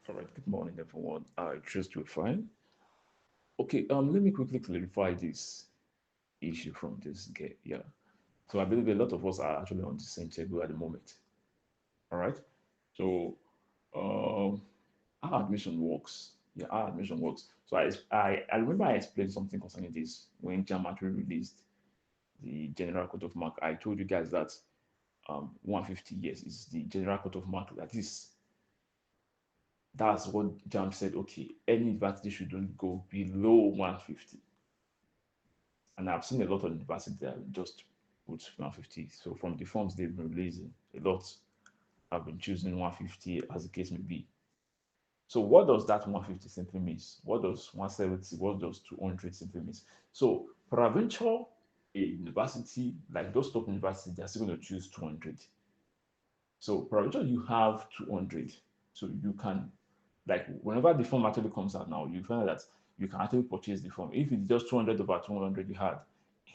All right, good morning, everyone. I trust you're fine. Okay, let me quickly clarify this issue from this game. Yeah. So I believe a lot of us are actually on the same table at the moment. All right. So um our admission works. Yeah, our admission works. So I remember I explained something concerning this when JAMB actually released the general cutoff mark. I told you guys that 150 years is the general cutoff mark. That's what JAMB said. Okay, any university shouldn't go below 150. And I've seen a lot of universities that just put 150. So from the forms they've been releasing, a lot have been choosing 150 as the case may be. So what does that 150 simply mean? What does 170, what does 200 simply mean? So peradventure, a university, like those top universities, they're still going to choose 200. So peradventure, you have 200. So you can, like whenever the form actually comes out now, you find that you can actually purchase the form. If it's just 200 over 200 you had,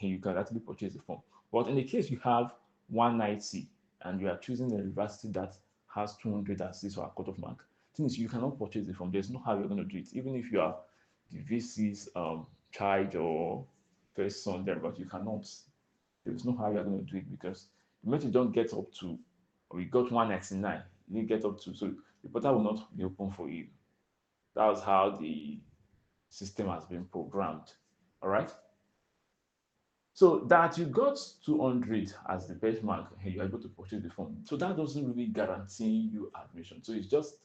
you can actually purchase the form. But in the case you have 190 and you are choosing a university that has 200 as this or a cutoff mark, thing is you cannot purchase the form. There's no how you're going to do it. Even if you are the VC's child or first son there, but you cannot. There's no how you're going to do it because the moment you don't get up to, or you got 199, you didn't get up to, so the portal will not be open for you. That's how the system has been programmed. All right. So that you got 200 as the benchmark and you're able to purchase the form. So that doesn't really guarantee you admission. So it's just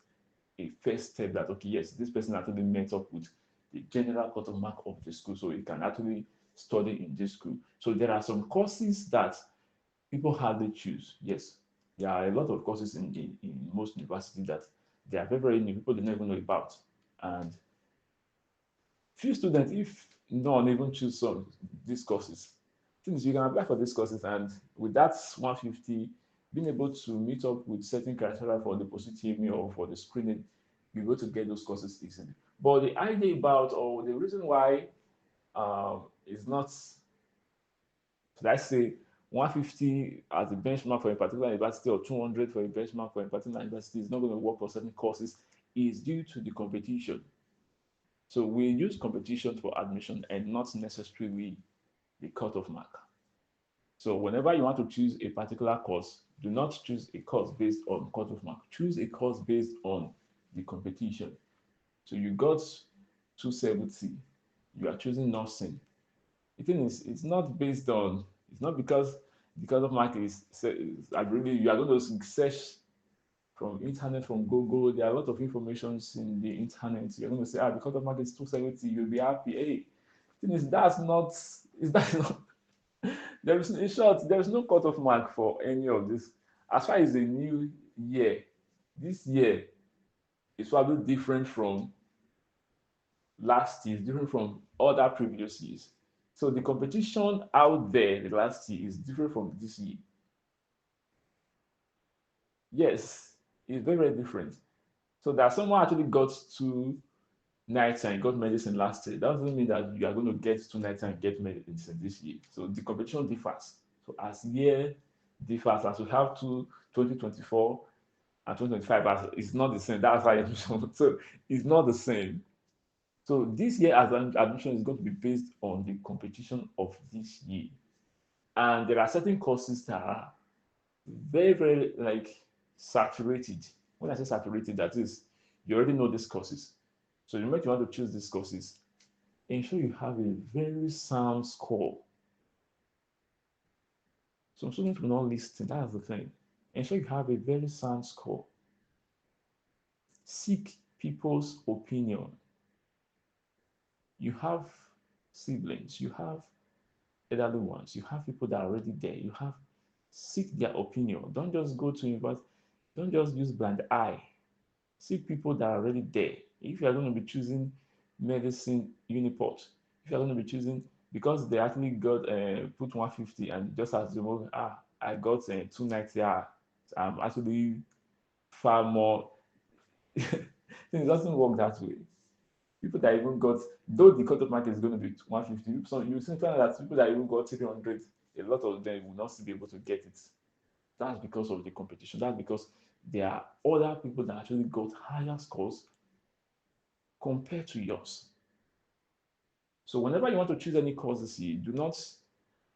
a first step that, okay, yes, this person actually met up with the general cutoff mark of the school. So he can actually study in this school. So there are some courses that people hardly choose. Yes, there are a lot of courses in most universities that they are very, very new. People don't even know about. And few students, if none even choose some these courses, things you can apply for these courses, and with that 150, being able to meet up with certain criteria for the UTme or for the screening, you're able to get those courses easily. But the idea about or the reason why is not, let's say, 150 as a benchmark for a particular university or 200 for a benchmark for a particular university is not going to work for certain courses is due to the competition. So we use competition for admission and not necessarily the cutoff mark. So whenever you want to choose a particular course, do not choose a course based on cutoff mark. Choose a course based on the competition. So you got 270, you are choosing nursing. The thing is, it's not based on, it's not because the cutoff mark I really, you are going to search from internet, from Google. There are a lot of informations in the internet. You're going to say, the cutoff mark is 270, you'll be happy. Hey, thing is, that's not, there is, in short, there is no cutoff mark for any of this. As far as the new year, this year is probably different from last year, different from other previous years. So the competition out there the last year is different from this year. Yes, it's very, very different. So that someone actually got 2 nights and got medicine last year, that doesn't mean that you are going to get 2 nights and get medicine this year. So the competition differs. So as year differs, as we have to 2024 and 2025, as it's not the same. That's why admission. So it's not the same. So this year as an admission is going to be based on the competition of this year. And there are certain courses that are very, very like saturated. When I say saturated, that is, you already know these courses. So the moment you want to choose these courses, ensure you have a very sound score. Some students will not listen. That's the thing. Ensure you have a very sound score. Seek people's opinion. You have siblings, you have elderly ones, you have people that are already there. You have seek their opinion. Don't just go to invite, don't just use blind eye. Seek people that are already there. If you are going to be choosing medicine uniport, if you are going to be choosing because they actually got put 150 and just assume I got 290, I'm actually far more. It doesn't work that way. People that even got, though the cutoff market is going to be 150, so you see that people that even got 300, a lot of them will not still be able to get it. That's because of the competition. That's because there are other people that actually got higher scores compared to yours. So whenever you want to choose any courses here, do not,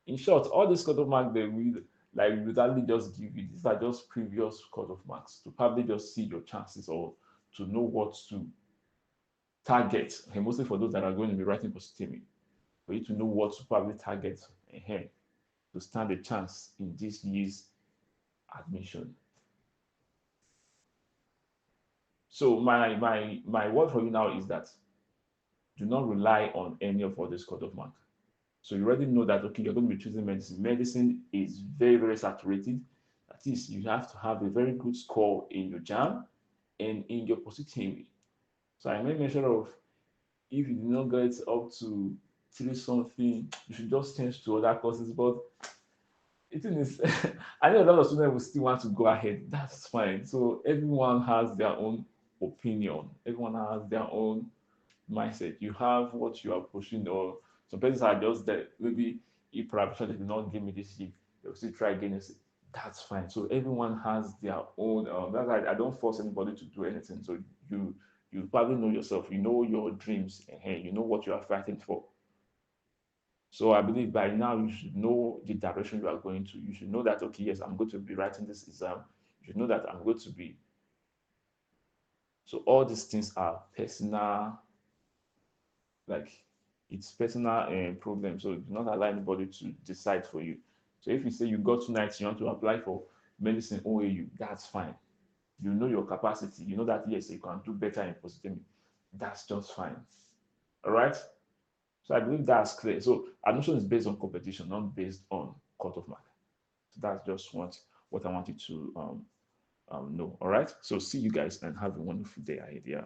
in short, all this cut-off mark they will like without just give you. These are just previous cut-off marks to probably just see your chances or to know what to target. And mostly for those that are going to be writing for STEMI, for you to know what to probably target ahead to stand a chance in this year's admission. So my word for you now is that do not rely on any of all this cut-off mark. So you already know that, okay, you're going to be choosing medicine. Medicine is very, very saturated. That is, you have to have a very good score in your JAMB and in your positive. So I made mention of if you did not get up to three something, you should just change to other courses. But it is, I know a lot of students will still want to go ahead. That's fine. So everyone has their own opinion. Everyone has their own mindset. You have what you are pushing, or some persons are just there. Maybe if perhaps they did not give me this year, they'll still try again. That's fine. So everyone has their own. That's why I don't force anybody to do anything. So you you probably know yourself. You know your dreams, and you know what you are fighting for. So I believe by now you should know the direction you are going to. You should know that, okay, yes, I'm going to be writing this exam. You should know that I'm going to be. So all these things are personal, like it's personal problem. So do not allow anybody to decide for you. So if you say you got tonight, you want to apply for medicine OAU, that's fine. You know your capacity. You know that yes, you can do better in positivity. That's just fine. All right. So I believe that's clear. So admission is based on competition, not based on cut-off mark. So that's just what I wanted to know. All right. So see you guys and have a wonderful day ahead. Yeah.